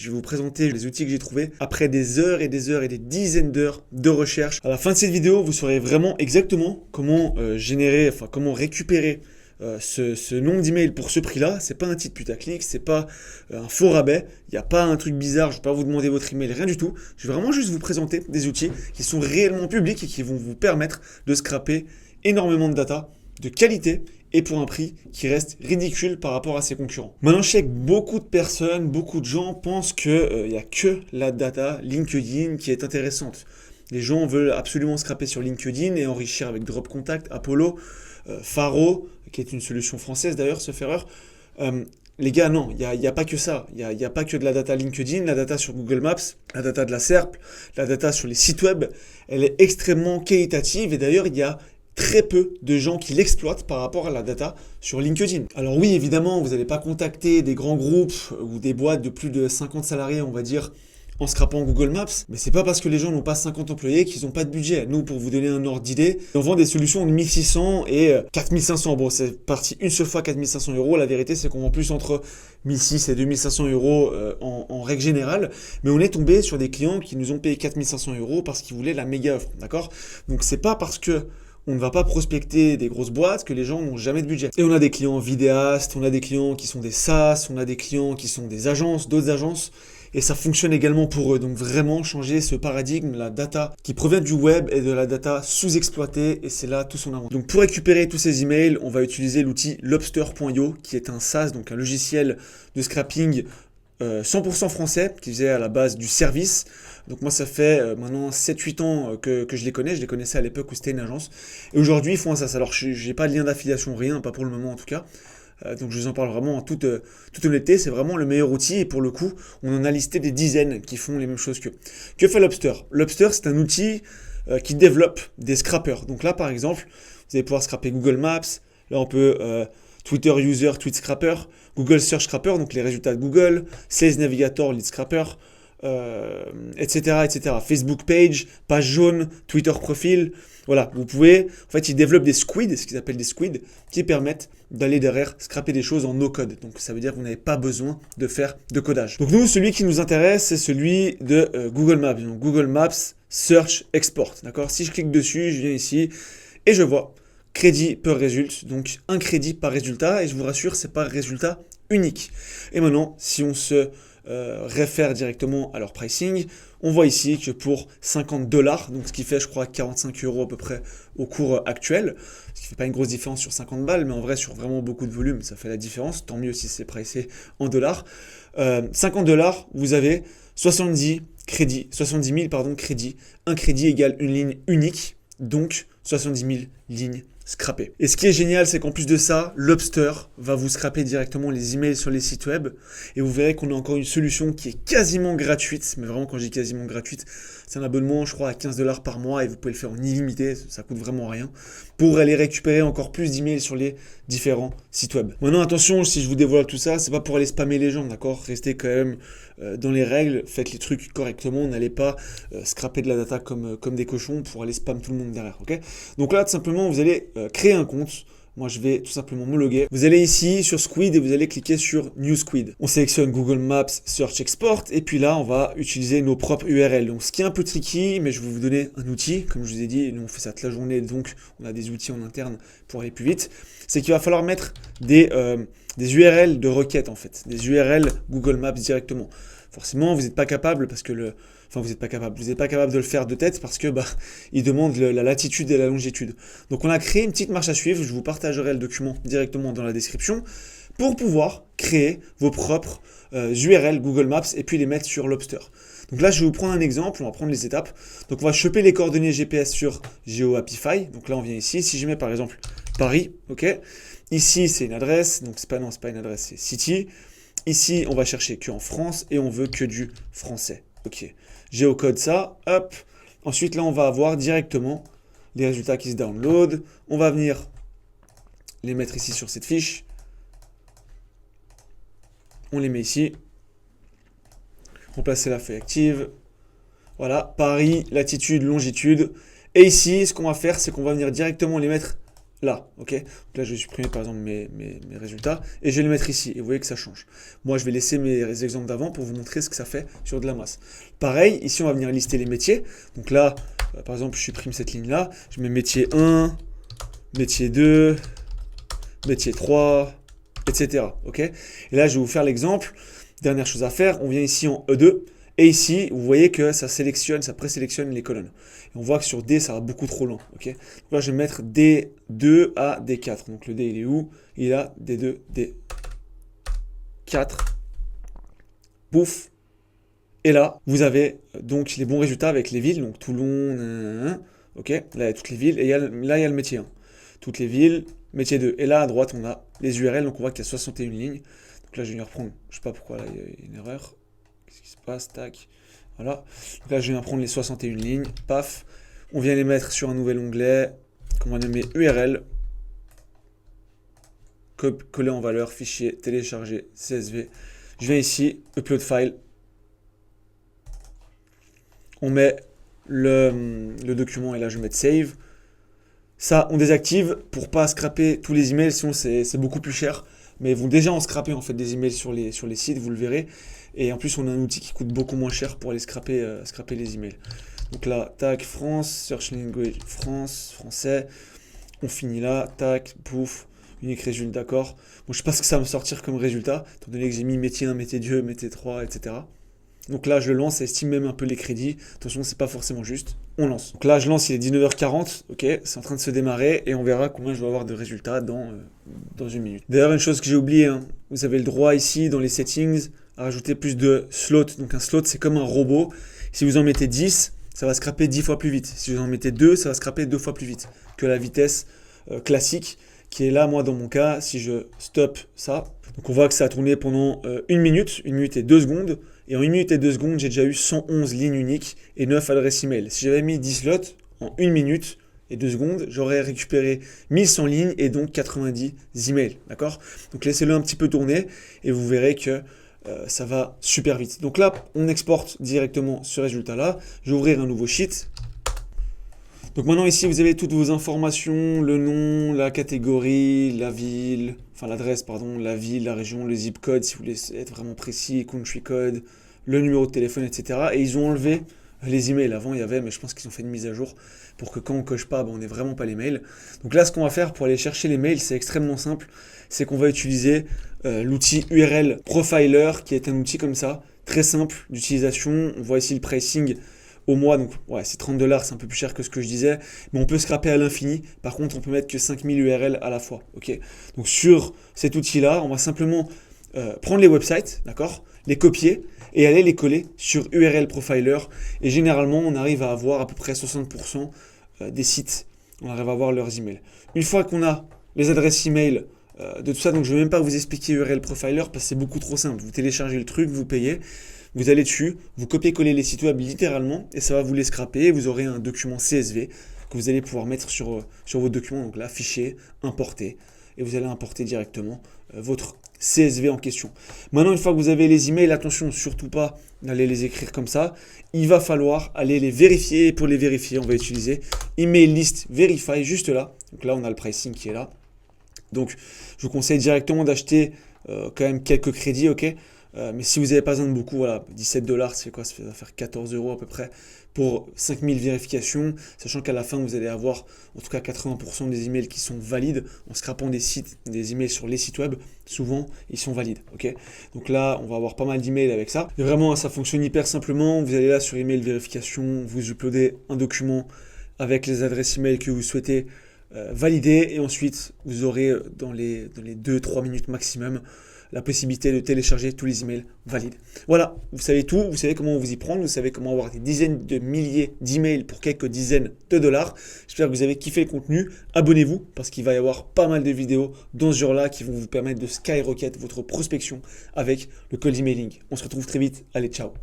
Je vais vous présenter les outils que j'ai trouvés après des heures et des heures et des dizaines d'heures de recherche. À la fin de cette vidéo, vous saurez vraiment exactement comment comment récupérer ce nombre d'emails pour ce prix-là. C'est pas un titre putaclic, c'est pas un faux rabais, il n'y a pas un truc bizarre, je vais pas vous demander votre email, rien du tout. Je vais vraiment juste vous présenter des outils qui sont réellement publics et qui vont vous permettre de scraper énormément de data de qualité et pour un prix qui reste ridicule par rapport à ses concurrents. Maintenant, je sais que beaucoup de personnes, beaucoup de gens pensent qu'il n'y a que la data LinkedIn qui est intéressante. Les gens veulent absolument scraper sur LinkedIn et enrichir avec Drop Contact, Apollo, Faro, qui est une solution française d'ailleurs, sauf erreur. Les gars, non, il n'y a pas que ça. Il n'y a pas que de la data LinkedIn, la data sur Google Maps, la data de la SERP, la data sur les sites web. Elle est extrêmement qualitative et d'ailleurs, il y a très peu de gens qui l'exploitent par rapport à la data sur LinkedIn. Alors oui, évidemment, vous n'allez pas contacter des grands groupes ou des boîtes de plus de 50 salariés, on va dire, en scrapant Google Maps, mais c'est pas parce que les gens n'ont pas 50 employés qu'ils n'ont pas de budget. Nous, pour vous donner un ordre d'idée, on vend des solutions de 1600 et 4500. Bon, c'est parti une seule fois 4500 euros. La vérité, c'est qu'on vend plus entre 1600 et 2500 euros en règle générale. Mais on est tombé sur des clients qui nous ont payé 4500 euros parce qu'ils voulaient la méga offre, d'accord? Donc c'est pas parce que on ne va pas prospecter des grosses boîtes que les gens n'ont jamais de budget. Et on a des clients vidéastes, on a des clients qui sont des SaaS, on a des clients qui sont des agences, d'autres agences. Et ça fonctionne également pour eux. Donc vraiment changer ce paradigme, la data qui provient du web et de la data sous-exploitée. Et c'est là tout son avantage. Donc pour récupérer tous ces emails, on va utiliser l'outil Lobster.io qui est un SaaS, donc un logiciel de scrapping 100% français qui faisait à la base du service. Donc moi ça fait maintenant 7-8 ans que je les connais. Je les connaissais à l'époque où c'était une agence. Et aujourd'hui ils font un SaaS. Alors je n'ai pas de lien d'affiliation, rien, pas pour le moment en tout cas. Donc je vous en parle vraiment en toute honnêteté, c'est vraiment le meilleur outil et pour le coup, on en a listé des dizaines qui font les mêmes choses qu'eux. Que fait Lobster? Lobster, c'est un outil qui développe des scrappers. Donc là, par exemple, vous allez pouvoir scraper Google Maps, là on peut Twitter User, Tweet Scrapper, Google Search Scrapper, donc les résultats de Google, Sales Navigator, Lead Scrapper, etc., etc. Facebook Page, page jaune, Twitter Profil. Voilà, vous pouvez, en fait, ils développent des squids, ce qu'ils appellent des squids, qui permettent d'aller derrière scraper des choses en no-code. Donc, ça veut dire que vous n'avez pas besoin de faire de codage. Donc, nous, celui qui nous intéresse, c'est celui de Google Maps. Donc, Google Maps Search Export. D'accord? Si je clique dessus, je viens ici et je vois crédit per result. Donc, un crédit par résultat. Et je vous rassure, c'est pas résultat unique. Et maintenant, si on se réfère directement à leur pricing, on voit ici que pour 50$, donc ce qui fait je crois 45 euros à peu près au cours actuel, ce qui fait pas une grosse différence sur 50 balles, mais en vrai sur vraiment beaucoup de volume ça fait la différence, tant mieux si c'est pricé en dollars. 50$, vous avez 70 000 crédits, un crédit égale une ligne unique, donc 70 000 lignes scraper. Et ce qui est génial, c'est qu'en plus de ça, Lobster va vous scraper directement les emails sur les sites web et vous verrez qu'on a encore une solution qui est quasiment gratuite, mais vraiment quand je dis quasiment gratuite, c'est un abonnement je crois à 15$ par mois et vous pouvez le faire en illimité, ça coûte vraiment rien, pour aller récupérer encore plus d'emails sur les différents sites web. Maintenant attention, si je vous dévoile tout ça, c'est pas pour aller spammer les gens, d'accord? Restez quand même dans les règles, faites les trucs correctement, n'allez pas scraper de la data comme des cochons pour aller spam tout le monde derrière, ok? Donc là, tout simplement, vous allez créer un compte. Moi, je vais tout simplement me loguer. Vous allez ici sur Squid et vous allez cliquer sur New Squid. On sélectionne Google Maps Search Export et puis là, on va utiliser nos propres URL. Donc, ce qui est un peu tricky, mais je vais vous donner un outil. Comme je vous ai dit, nous, on fait ça toute la journée, donc on a des outils en interne pour aller plus vite. C'est qu'il va falloir mettre des URL de requête, en fait. Des URL Google Maps directement. Forcément, vous n'êtes pas capable parce que vous n'êtes pas capable de le faire de tête parce que il demande la latitude et la longitude. Donc on a créé une petite marche à suivre, je vous partagerai le document directement dans la description pour pouvoir créer vos propres URL Google Maps et puis les mettre sur Lobster. Donc là, je vais vous prendre un exemple, on va prendre les étapes. Donc on va choper les coordonnées GPS sur GeoApify. Donc là, on vient ici, si je mets par exemple Paris, ok. Ici, c'est une adresse, donc c'est pas une adresse, c'est City. Ici, on va chercher que en France et on veut que du français. Ok. Géocode ça, hop. Ensuite, là, on va avoir directement les résultats qui se download. On va venir les mettre ici sur cette fiche. On les met ici. Remplacer la feuille active. Voilà, Paris, latitude, longitude. Et ici, ce qu'on va faire, c'est qu'on va venir directement les mettre là, ok? Donc là, je vais supprimer par exemple mes résultats et je vais les mettre ici. Et vous voyez que ça change. Moi, je vais laisser mes exemples d'avant pour vous montrer ce que ça fait sur de la masse. Pareil, ici, on va venir lister les métiers. Donc là, par exemple, je supprime cette ligne-là. Je mets métier 1, métier 2, métier 3, etc. Ok? Et là, je vais vous faire l'exemple. Dernière chose à faire, on vient ici en E2. Et ici, vous voyez que ça sélectionne, ça présélectionne les colonnes. Et on voit que sur D, ça va beaucoup trop loin. Ok, donc là, je vais mettre D2 à D4. Donc le D, il est où? Il est là, D2, D4. Pouf. Et là, vous avez donc les bons résultats avec les villes. Donc Toulon, ok, là, il y a toutes les villes. Et là, il y a le métier 1. Toutes les villes, métier 2. Et là, à droite, on a les URL. Donc on voit qu'il y a 61 lignes. Donc là, je vais venir reprendre. Je ne sais pas pourquoi là, il y a une erreur. Qu'est-ce qui se passe? Tac. Voilà. Donc là, je viens prendre les 61 lignes. Paf. On vient les mettre sur un nouvel onglet qu'on va nommer URL. Coller en valeur, fichier, télécharger, CSV. Je viens ici, upload file. On met le document et là, je vais mettre save. Ça, on désactive pour pas scraper tous les emails, sinon c'est beaucoup plus cher. Mais ils vont déjà en scraper en fait des emails sur les sites, vous le verrez. Et en plus, on a un outil qui coûte beaucoup moins cher pour aller scraper les emails. Donc là, tac, France, search language, France, français. On finit là, tac, pouf, unique résultat, d'accord. Bon, je sais pas ce que ça va me sortir comme résultat, étant donné que j'ai mis métier 1, métier 2, métier 3, etc. Donc là, je le lance, ça estime même un peu les crédits. Attention, c'est pas forcément juste. On lance. Donc là, je lance, il est 19h40. Ok, c'est en train de se démarrer et on verra combien je vais avoir de résultats dans une minute. D'ailleurs, une chose que j'ai oublié, hein, vous avez le droit ici dans les settings à rajouter plus de slots. Donc un slot, c'est comme un robot. Si vous en mettez 10, ça va scraper 10 fois plus vite. Si vous en mettez 2, ça va scraper 2 fois plus vite que la vitesse classique qui est là, moi, dans mon cas, si je stop ça. Donc on voit que ça a tourné pendant 1 minute et 2 secondes. Et en 1 minute et 2 secondes, j'ai déjà eu 111 lignes uniques et 9 adresses email. Si j'avais mis 10 slots, en 1 minute et 2 secondes, j'aurais récupéré 1100 lignes et donc 90 emails. D'accord? Donc laissez-le un petit peu tourner et vous verrez que ça va super vite. Donc là, on exporte directement ce résultat-là. Je vais ouvrir un nouveau sheet. Donc maintenant ici, vous avez toutes vos informations, le nom, la catégorie, la ville, enfin l'adresse, pardon, la ville, la région, le zip code, si vous voulez être vraiment précis, country code, le numéro de téléphone, etc. Et ils ont enlevé les emails. Avant, il y avait, mais je pense qu'ils ont fait une mise à jour pour que quand on coche pas, on n'ait vraiment pas les mails. Donc là, ce qu'on va faire pour aller chercher les mails, c'est extrêmement simple. C'est qu'on va utiliser l'outil URL Profiler, qui est un outil comme ça, très simple d'utilisation. On voit ici le pricing au mois, donc ouais, c'est 30 $, c'est un peu plus cher que ce que je disais, mais on peut scraper à l'infini. Par contre, on peut mettre que 5000 URL à la fois. Ok. Donc sur cet outil-là, on va simplement prendre les websites, d'accord, les copier et aller les coller sur URL Profiler. Et généralement, on arrive à avoir à peu près 60% des sites. On arrive à avoir leurs emails. Une fois qu'on a les adresses email de tout ça, donc je ne vais même pas vous expliquer URL Profiler parce que c'est beaucoup trop simple. Vous téléchargez le truc, vous payez. Vous allez dessus, vous copiez-collez les sites web littéralement et ça va vous les scraper et vous aurez un document CSV que vous allez pouvoir mettre sur vos documents. Donc là, fichier, importer et vous allez importer directement votre CSV en question. Maintenant, une fois que vous avez les emails, attention, surtout pas d'aller les écrire comme ça. Il va falloir aller les vérifier et pour les vérifier, on va utiliser Email List Verify juste là. Donc là, on a le pricing qui est là. Donc, je vous conseille directement d'acheter quand même quelques crédits, ok. Mais si vous n'avez pas besoin de beaucoup, voilà, 17 $, c'est quoi? Ça va faire 14 € à peu près pour 5000 vérifications, sachant qu'à la fin, vous allez avoir en tout cas 80% des emails qui sont valides. En scrapant des emails sur les sites web, souvent, ils sont valides. Ok. Donc là, on va avoir pas mal d'emails avec ça. Et vraiment, ça fonctionne hyper simplement. Vous allez là sur email vérification, vous uploadez un document avec les adresses email que vous souhaitez valider et ensuite, vous aurez dans les 2-3 minutes maximum la possibilité de télécharger tous les emails valides. Voilà, vous savez tout, vous savez comment vous y prendre, vous savez comment avoir des dizaines de milliers d'emails pour quelques dizaines de $. J'espère que vous avez kiffé le contenu. Abonnez-vous parce qu'il va y avoir pas mal de vidéos dans ce genre-là qui vont vous permettre de skyrocket votre prospection avec le cold emailing. On se retrouve très vite. Allez, ciao.